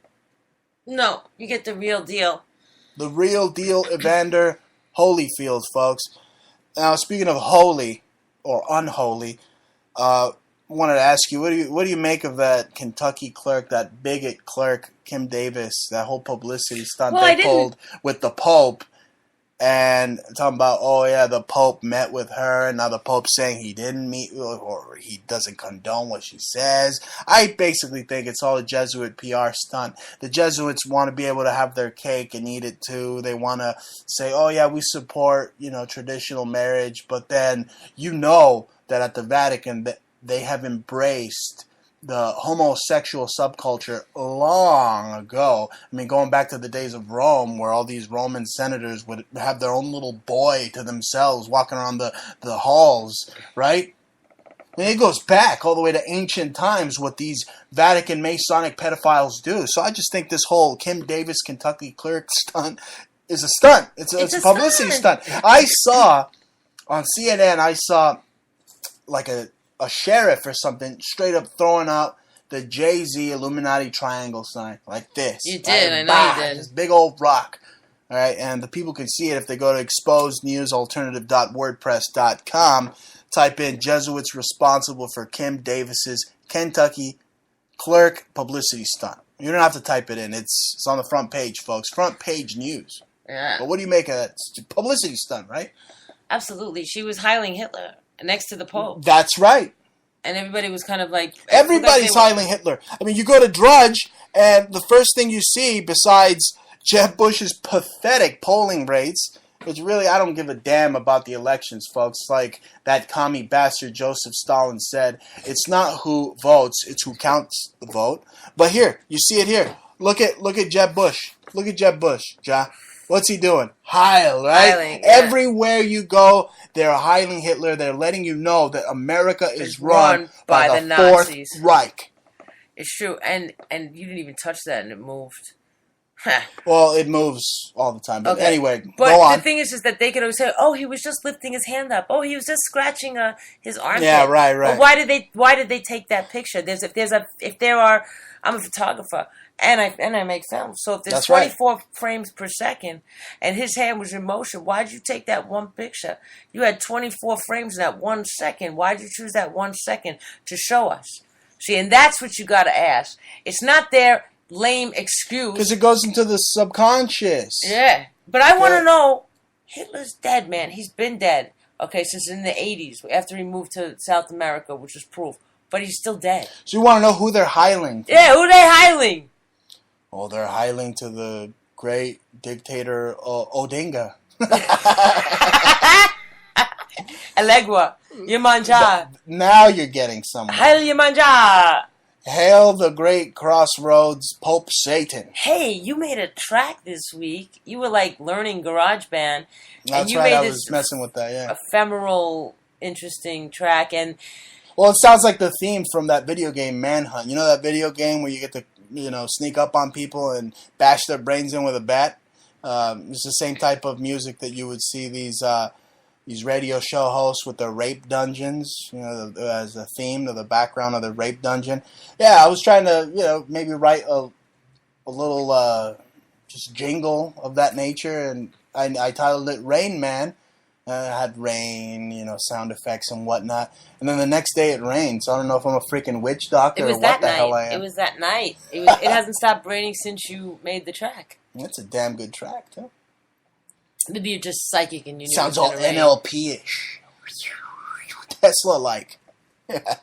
No, you get the real deal. The real deal, Evander Holyfield, folks. Now, speaking of holy or unholy, wanted to ask you, what do you make of that Kentucky clerk, that bigot clerk, Kim Davis, that whole publicity stunt they pulled with the Pope, and talking about, oh yeah, the Pope met with her, and now the Pope's saying he didn't meet, or he doesn't condone what she says. I basically think it's all a Jesuit PR stunt. The Jesuits want to be able to have their cake and eat it too. They want to say, oh yeah, we support, traditional marriage, but then that at the Vatican they have embraced the homosexual subculture long ago. I mean, going back to the days of Rome, where all these Roman senators would have their own little boy to themselves walking around the halls, right? I mean, it goes back all the way to ancient times what these Vatican Masonic pedophiles do. So I just think this whole Kim Davis Kentucky clerk stunt is a stunt. It's a publicity stunt. I saw on CNN, like a sheriff or something straight up throwing out the Jay-Z Illuminati triangle sign like this. You did, right? I know you did. This big old rock. All right, and the people can see it if they go to exposednewsalternative.wordpress.com, type in Jesuits responsible for Kim Davis's Kentucky clerk publicity stunt. You don't have to type it in. It's on the front page, folks. Front page news. Yeah. But what do you make of that? It's a publicity stunt, right? Absolutely. She was Heiling Hitler next to the Pope. That's right. And everybody was kind of like... Everybody's Heiling Hitler. I mean, you go to Drudge, and the first thing you see, besides Jeb Bush's pathetic polling rates, which really, I don't give a damn about the elections, folks. Like that commie bastard Joseph Stalin said, it's not who votes, it's who counts the vote. But here, you see it here. Look at Jeb Bush. Look at Jeb Bush, Ja. What's he doing? Heil, right? Heiling, yeah. Everywhere you go, they're heiling Hitler. They're letting you know that America is run by the Nazis. Fourth Reich. It's true. And you didn't even touch that, and it moved. Well, it moves all the time. But anyway, but go on. The thing is that they could always say, "Oh, he was just lifting his hand up. Oh, he was just scratching his armpit." Yeah, right. But why did they take that picture? I'm a photographer. And I make films. So if there's 24 frames per second and his hand was in motion, why'd you take that one picture? You had 24 frames in that 1 second. Why'd you choose that 1 second to show us? See, and that's what you got to ask. It's not their lame excuse. Because it goes into the subconscious. Yeah. But I want to know, Hitler's dead, man. He's been dead. Okay, since in the 80s, after he moved to South America, which is proof. But he's still dead. So you want to know who they're heiling? Yeah, who they heiling? Well, they're heiling to the great dictator Odinga. Alegua, Yemanja. Now you're getting somewhere. Hail Yemanja. Hail the great crossroads Pope Satan. Hey, you made a track this week. You were like learning GarageBand. That's right, I was messing with that, yeah. Ephemeral, interesting track. And well, it sounds like the theme from that video game Manhunt. You know that video game where you get to sneak up on people and bash their brains in with a bat? It's the same type of music that you would see these radio show hosts with their rape dungeons, as a theme to the background of the rape dungeon. Yeah, I was trying to, maybe write a little just jingle of that nature, and I titled it Rain Man, Had rain, sound effects and whatnot. And then the next day it rained. So I don't know if I'm a freaking witch doctor or what the hell I am. It was that night. It hasn't stopped raining since you made the track. That's a damn good track, too. Maybe you're just psychic and you knew sounds it was all rain. NLP-ish. Tesla-like.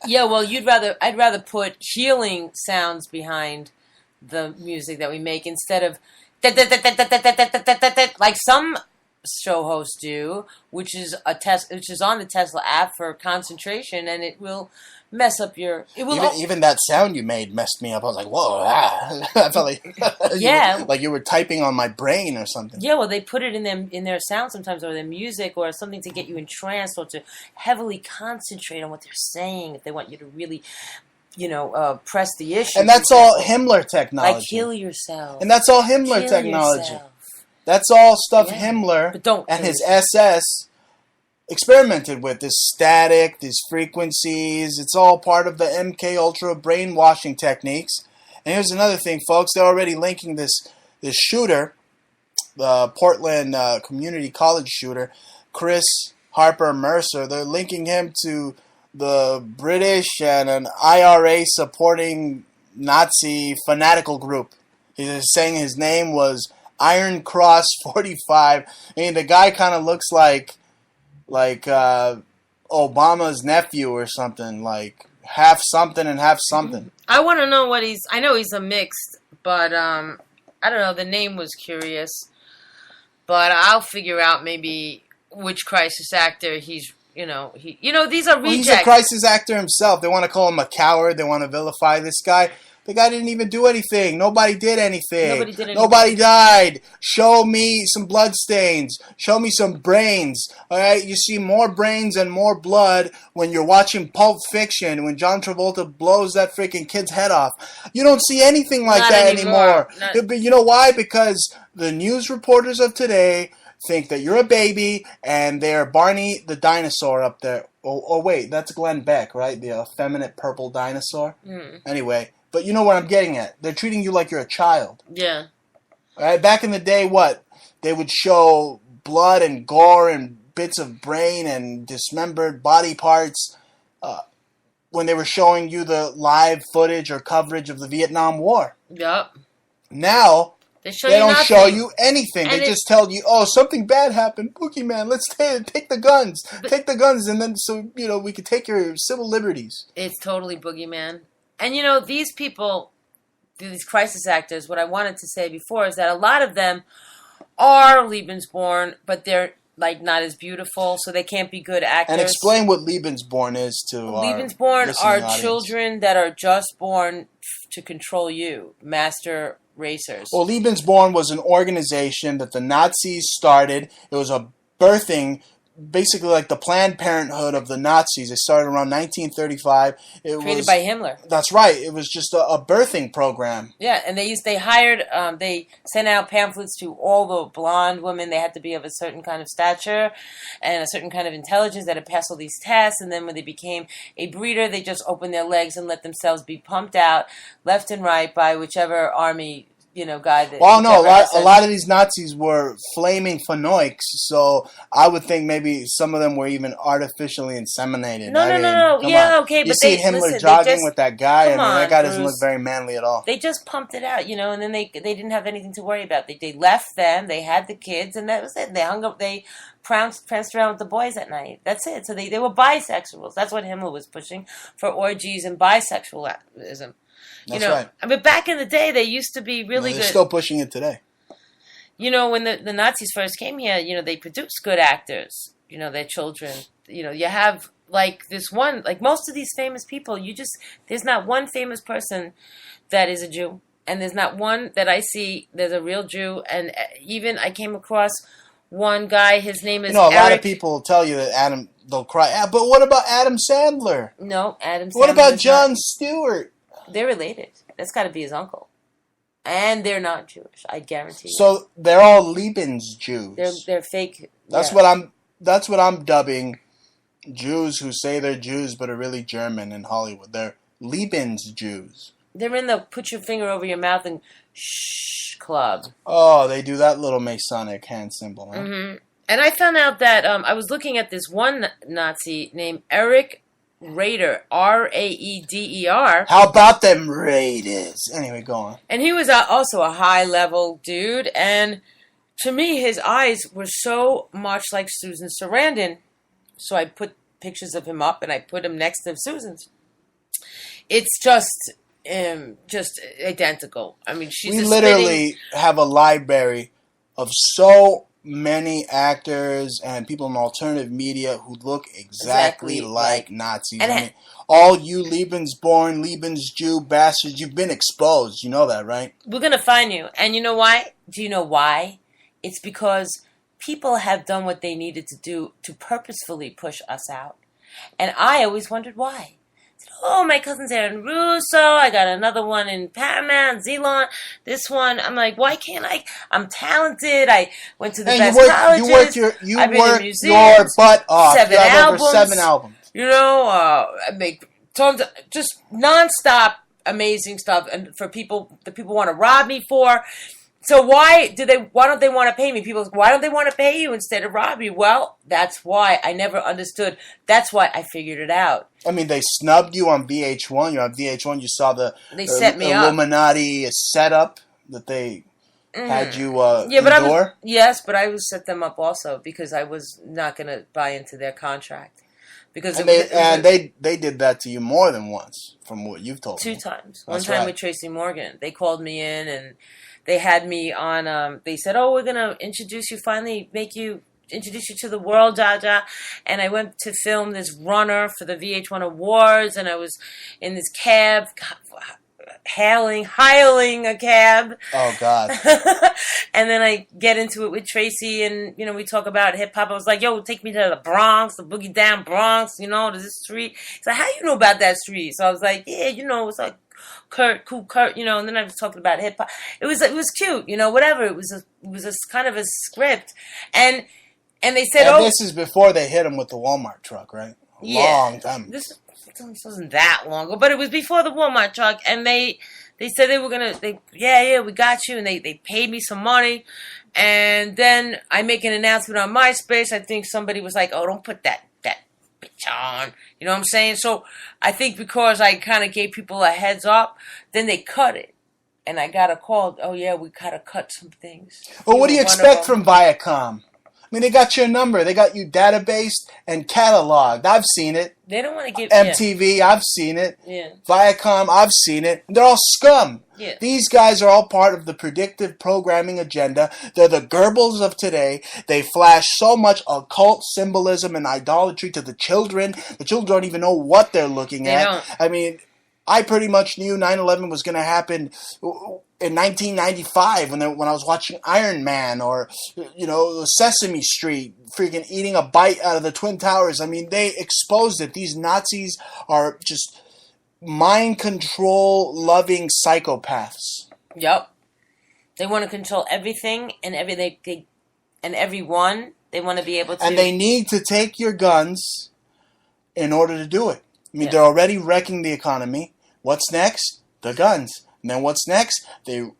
Yeah, well, I'd rather put healing sounds behind the music that we make instead of like some show hosts do, which is on the Tesla app for concentration, and it will mess up your. It will even that sound you made messed me up. I was like, whoa! I felt like you were typing on my brain or something. Yeah, well, they put it in their sound sometimes, or their music, or something to get you entranced, or to heavily concentrate on what they're saying if they want you to really. Press the issue. And that's all Himmler technology. Like kill yourself. And that's all Himmler technology. Yourself. That's all stuff Himmler and his SS experimented with. This static, these frequencies. It's all part of the MK Ultra brainwashing techniques. And here's another thing, folks. They're already linking this shooter, the Portland Community College shooter, Chris Harper Mercer. They're linking him to the British and an IRA supporting Nazi fanatical group. He's saying his name was Iron Cross 45. I mean, the guy kind of looks like Obama's nephew or something, like half something and half something. I want to know what I know he's a mixed, but I don't know. The name was curious, but I'll figure out maybe which crisis actor he's. These are rejects. Well, he's a crisis actor himself. They want to call him a coward. They want to vilify this guy. The guy didn't even do anything. Nobody did anything. Nobody died. Show me some blood stains. Show me some brains. All right? You see more brains and more blood when you're watching Pulp Fiction, when John Travolta blows that freaking kid's head off. You don't see anything like that anymore. But you know why? Because the news reporters of today think that you're a baby and they're Barney the dinosaur up there. Oh wait, that's Glenn Beck, right? The effeminate purple dinosaur. Anyway, but you know what I'm getting at. They're treating you like you're a child. Yeah. All right. Back in the day, what? They would show blood and gore and bits of brain and dismembered body parts when they were showing you the live footage or coverage of the Vietnam War. Yep. Now they don't show you anything. They just tell you, oh, something bad happened. Boogeyman, let's take the guns. Take the guns, and then we could take your civil liberties. It's totally Boogeyman. And these people, these crisis actors, what I wanted to say before is that a lot of them are Lebensborn, but they're not as beautiful, so they can't be good actors. And explain what Lebensborn is to Lebensborn our are children that are just born to control you, master racers. Well, Lebensborn was an organization that the Nazis started. It was a birthing, basically like the Planned Parenthood of the Nazis. It started around 1935. Created by Himmler. That's right. It was just a birthing program. Yeah, and they sent out pamphlets to all the blonde women. They had to be of a certain kind of stature and a certain kind of intelligence that had passed all these tests. And then when they became a breeder, they just opened their legs and let themselves be pumped out left and right by whichever army guy that... Well, no, a lot of these Nazis were flaming phenoics, so I would think maybe some of them were even artificially inseminated. No. Yeah, okay, but you see Himmler jogging with that guy, that guy doesn't look very manly at all. They just pumped it out, and then they didn't have anything to worry about. They left them, they had the kids, and that was it. They hung up, they pranced around with the boys at night. That's it. So they were bisexuals. That's what Himmler was pushing, for orgies and bisexualism. That's right. But back in the day, they used to be really good. They're still pushing it today. When the Nazis first came here, they produced good actors. Their children. You have this one, most of these famous people. There's not one famous person that is a Jew, and there's not one that I see. There's a real Jew, and even I came across one guy. His name is. A lot of people tell you that they'll cry. But what about Adam Sandler? No, Adam Sandler. What about Jon Stewart? They're related. That's got to be his uncle. And they're not Jewish, I guarantee you. So they're all Lebensjews. They're fake. That's what I'm dubbing Jews who say they're Jews but are really German in Hollywood. They're Lebensjews. They're in the put your finger over your mouth and shh club. Oh, they do that little Masonic hand symbol, huh? Mm-hmm. And I found out that I was looking at this one Nazi named Eric Raeder, Raeder. How about them Raiders? Anyway, go on. And he was also a high-level dude. And to me, his eyes were so much like Susan Sarandon. So I put pictures of him up, and I put him next to Susan's. It's just identical. I mean, we literally have a library of so many actors and people in alternative media who look exactly like Nazis. And I mean, all you Lebensborn, Lebensjew bastards, you've been exposed. You know that, right? We're going to find you. And you know why? Do you know why? It's because people have done what they needed to do to purposefully push us out. And I always wondered why. Oh, my cousin's Aaron Russo. I got another one in Paramount, Zelon. This one, I'm like, why can't I? I'm talented. I went to the best colleges. You work your butt off. 7 you have albums. Over 7 albums. You know, I make tons of just nonstop amazing stuff, and for people, the people want to rob me for. So why don't they want to pay me? People, why don't they want to pay you instead of rob you? Well, that's why I never understood. That's why I figured it out. I mean, they snubbed you on VH1. You're on VH1. You saw the set me Illuminati setup that they had you yeah, but endure. But I was set them up also because I was not going to buy into their contract. Because they did that to you more than once, from what you've told me. 2 times. One time with Tracy Morgan. They called me in and they had me on, they said, oh, we're going to introduce you, finally introduce you to the world, and I went to film this runner for the VH1 Awards, and I was in this cab, hailing a cab. Oh, God. And then I get into it with Tracy, and, you know, we talk about hip-hop. I was like, yo, take me to the Bronx, the Boogie Down Bronx, you know, to this street. He's like, how you know about that street? So I was like, yeah, you know, it's like, Cool Kurt, you know, and then I was talking about hip hop. It was cute, you know, whatever. It was a kind of a script, and they said, this is before they hit him with the Walmart truck, right? Long time. This wasn't that long ago, but it was before the Walmart truck, and they said they were gonna, we got you, and they paid me some money, and then I make an announcement on MySpace. I think somebody was like, oh, don't put that bitch on. You know what I'm saying? So I think because I kind of gave people a heads up, then they cut it. And I got a call, oh yeah, we gotta cut some things. Well, what do you expect from Viacom? I mean, they got your number. They got you databased and cataloged. I've seen it. They don't want to give... MTV, I've seen it. Yeah. Viacom, I've seen it. They're all scum. Yeah. These guys are all part of the predictive programming agenda. They're the Goebbels of today. They flash so much occult symbolism and idolatry to the children. The children don't even know what they're looking at. Don't. I mean, I pretty much knew 9/11 was going to happen in 1995 when I was watching Iron Man or, you know, Sesame Street, freaking eating a bite out of the Twin Towers. I mean, they exposed it. These Nazis are just mind control loving psychopaths. Yep. They want to control everything and everyone. They want to be able to... And they need to take your guns in order to do it. I mean, they're already wrecking the economy. What's next? The guns. And then what's next? They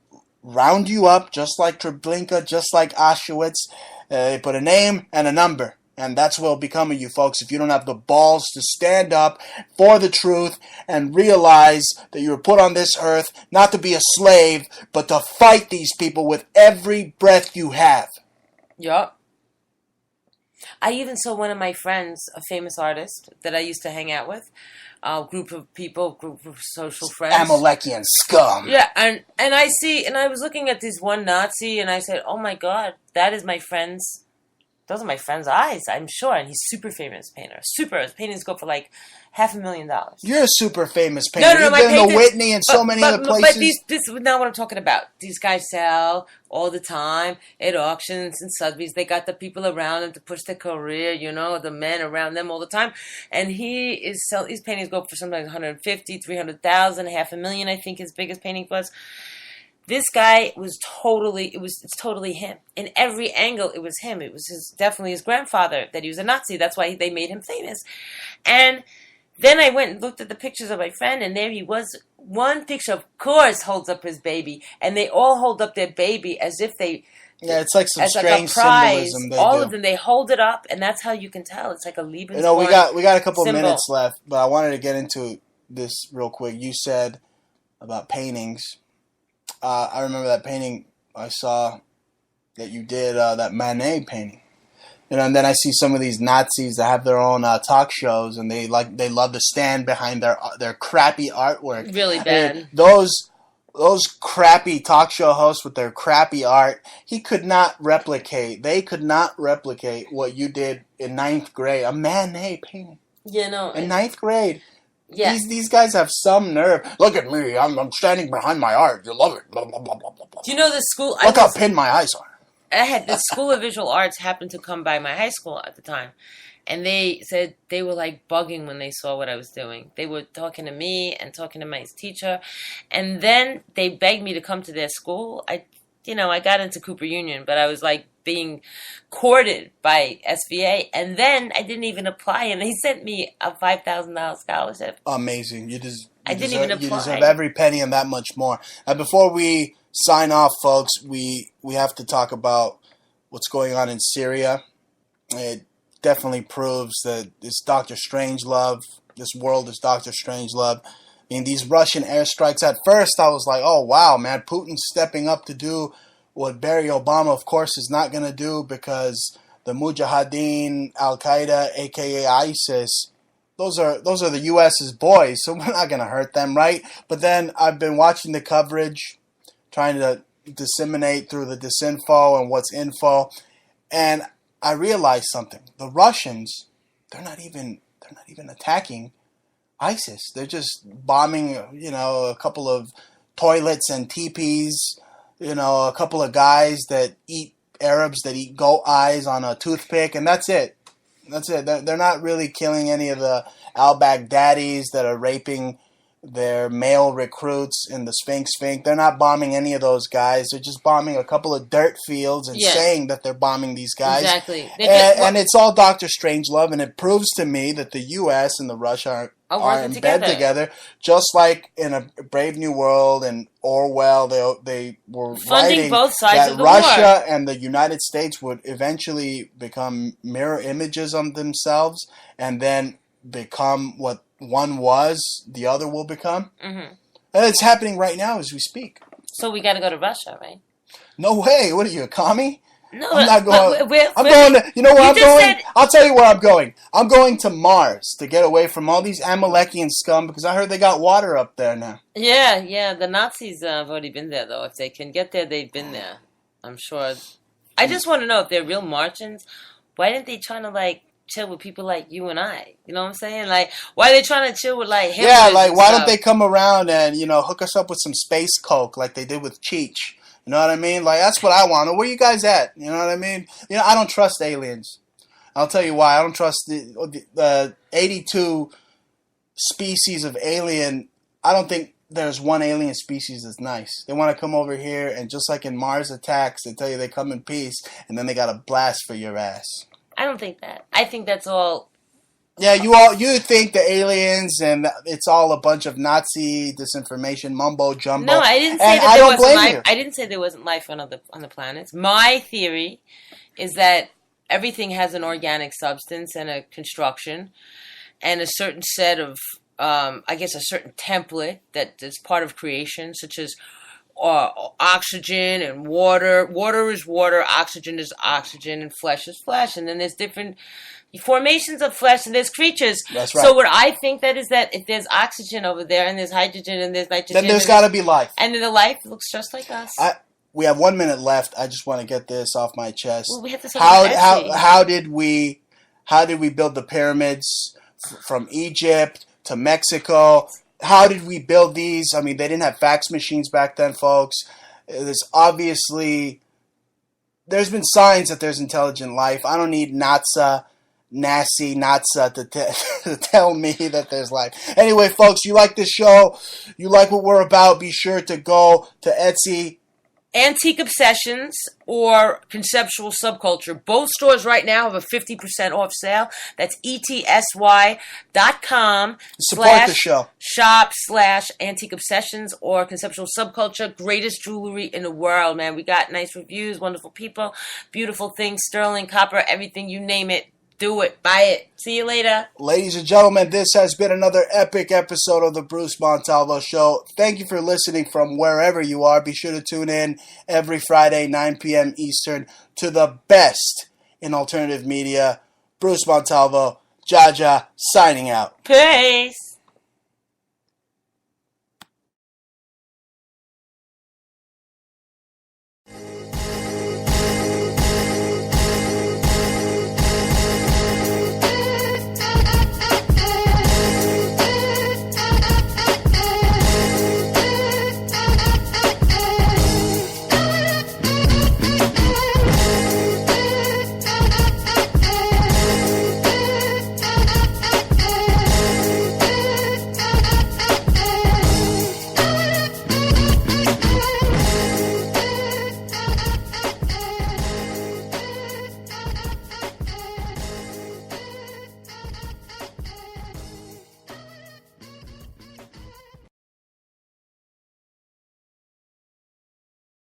round you up just like Treblinka, just like Auschwitz. They put a name and a number. And that's what will become of you folks if you don't have the balls to stand up for the truth and realize that you were put on this earth not to be a slave, but to fight these people with every breath you have. Yup. I even saw one of my friends, a famous artist that I used to hang out with, a group of social friends. Amalekian scum. Yeah, and I was looking at this one Nazi, and I said, oh my God, that is my friend's, those are my friend's eyes, I'm sure. And he's super famous painter. His paintings go for like $500,000. You're a super famous painter. No, You've been to the Whitney and so many other places. But this is not what I'm talking about. These guys sell all the time at auctions and Sotheby's. They got the people around them to push their career, you know, the men around them all the time. And his paintings go for sometimes $150,000, $300,000, $500,000, I think his biggest painting was. This guy was it's totally him. In every angle, it was him. It was definitely his grandfather that he was a Nazi. That's why they made him famous. And then I went and looked at the pictures of my friend, and there he was. One picture, of course, holds up his baby, and they all hold up their baby as if they Yeah, it's like some as like a strange prize. symbolism they All do. of them, they hold it up, and that's how you can tell. It's like a Lebensborn You know, we got a couple of symbol. minutes left, but I wanted to get into this real quick. You said about paintings. I remember that painting I saw that you did, that Manet painting. You know, and then I see some of these Nazis that have their own talk shows, and they love to stand behind their crappy artwork. Really bad. Those crappy talk show hosts with their crappy art, they could not replicate what you did in 9th grade. A Manet painting. You know, In 9th grade. Yeah. These guys have some nerve. Look at me. I'm standing behind my art. You love it. Blah, blah, blah, blah, blah. Do you know the school? Look how pinned my eyes are. I had the School of Visual Arts happened to come by my high school at the time. And they said they were like bugging when they saw what I was doing. They were talking to me and talking to my teacher. And then they begged me to come to their school. I got into Cooper Union, but I was like being courted by SVA. And then I didn't even apply. And they sent me a $5,000 scholarship. Amazing. You didn't even apply. You deserve every penny and that much more. And before we sign off, folks, we have to talk about what's going on in Syria. It definitely proves that it's Dr. Strangelove. This world is Dr. Strangelove. I mean, these Russian airstrikes, at first I was like, oh, wow, man, Putin's stepping up to do what Barry Obama, of course, is not going to do, because the Mujahideen, Al-Qaeda, a.k.a. ISIS, those are the U.S.'s boys, so we're not going to hurt them, right? But then I've been watching the coverage, trying to disseminate through the disinfo and what's info, and I realized something. The Russians, they're not even attacking ISIS. They're just bombing, a couple of toilets and teepees, a couple of guys Arabs that eat goat eyes on a toothpick, and that's it. That's it. They're not really killing any of the al-Baghdadis that are raping their male recruits in the Sphinx. They're not bombing any of those guys. They're just bombing a couple of dirt fields and saying that they're bombing these guys. Exactly. And it's all Dr. Strangelove, and it proves to me that the U.S. and the Russia are in bed together, just like in A Brave New World and Orwell. They were funding writing both sides that of the Russia war. and the United States would eventually become mirror images of themselves, and then become what one was, the other will become. Mm-hmm. And it's happening right now as we speak. So we got to go to Russia, right? No way. What are you, a commie? No, I'm not going. I'm going to. You know where I'm going? I'll tell you where I'm going. I'm going to Mars to get away from all these Amalekian scum, because I heard they got water up there now. Yeah. The Nazis have already been there, though. If they can get there, they've been there. I'm sure. I just want to know if they're real Martians. Why didn't they try to chill with people like you and I? You know what I'm saying? Like, why are they trying to chill with Hitlers? Yeah, why don't they come around and hook us up with some space coke like they did with Cheech? You know what I mean? That's what I want. Where you guys at? You know what I mean? I don't trust aliens. I'll tell you why. I don't trust the 82 species of alien. I don't think there's one alien species that's nice. They want to come over here, and just like in Mars Attacks, they tell you they come in peace, and then they got a blast for your ass. I don't think that. I think that's all. Yeah, you think the aliens and it's all a bunch of Nazi disinformation, mumbo jumbo. No, I didn't say that there wasn't life. I didn't say there wasn't life on the planets. My theory is that everything has an organic substance and a construction, and a certain set of, a certain template that is part of creation, such as oxygen and water. Water is water, oxygen is oxygen, and flesh is flesh. And then there's different formations of flesh, and there's creatures. That's right. So what I think that is that if there's oxygen over there, and there's hydrogen, and there's nitrogen, then there's got to be life. And then the life looks just like us. We have 1 minute left. I just want to get this off my chest. Well, we have to how did we build the pyramids from Egypt to Mexico? How did we build these? I mean, they didn't have fax machines back then, folks. There's been signs that there's intelligent life. I don't need NASA to tell me that there's life. Anyway, folks, you like this show, you like what we're about, be sure to go to Etsy, Antique Obsessions or Conceptual Subculture. Both stores right now have a 50% off sale. That's ETSY.com Support the show. /shop/Antique Obsessions or Conceptual Subculture. Greatest jewelry in the world, man. We got nice reviews, wonderful people, beautiful things, sterling, copper, everything, you name it. Do it. Buy it. See you later. Ladies and gentlemen, this has been another epic episode of the Bruce Montalvo Show. Thank you for listening from wherever you are. Be sure to tune in every Friday, 9 p.m. Eastern, to the best in alternative media. Bruce Montalvo, Jaja, signing out. Peace.